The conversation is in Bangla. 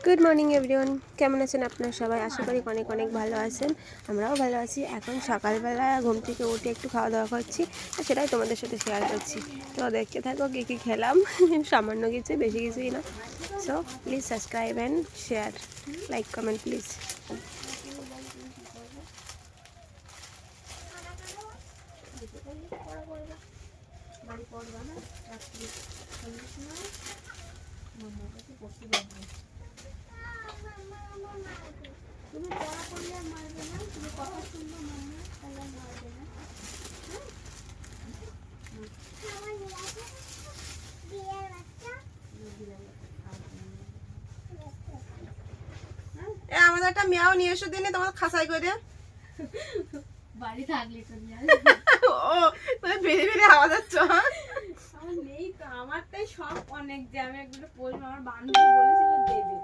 গুড মর্নিং এভরিওয়ান, কেমন আছেন আপনারা সবাই? আশা করি অনেক অনেক ভালো আছেন। আমরাও ভালো আছি। এখন সকালবেলা ঘুম থেকে উঠে একটু খাওয়া দাওয়া করছি, আর সেটাই তোমাদের সাথে শেয়ার করছি। তো দেখতে থাকো কী কী খেলাম। সামান্য কিছু, বেশি কিছুই না। So please subscribe and share, like comment please. তুমি পড়া করলে মারবে না, তুমি কথা শুনবে মারবে তাহলে মারবে না। আমাদের একটা মেয়াও নিয়ে এসো দিনে তোমার খাসাই করে। বাড়ি থাকলে তো নিয়ে ও তুমি বেরিয়ে বেরিয়ে আওয়াজ হচ্ছ। আমার নেই তো, আমারটাই সব অনেক যে আমি একগুলো পড়বো, আমার বান্ধবী বলেছিল দেবে।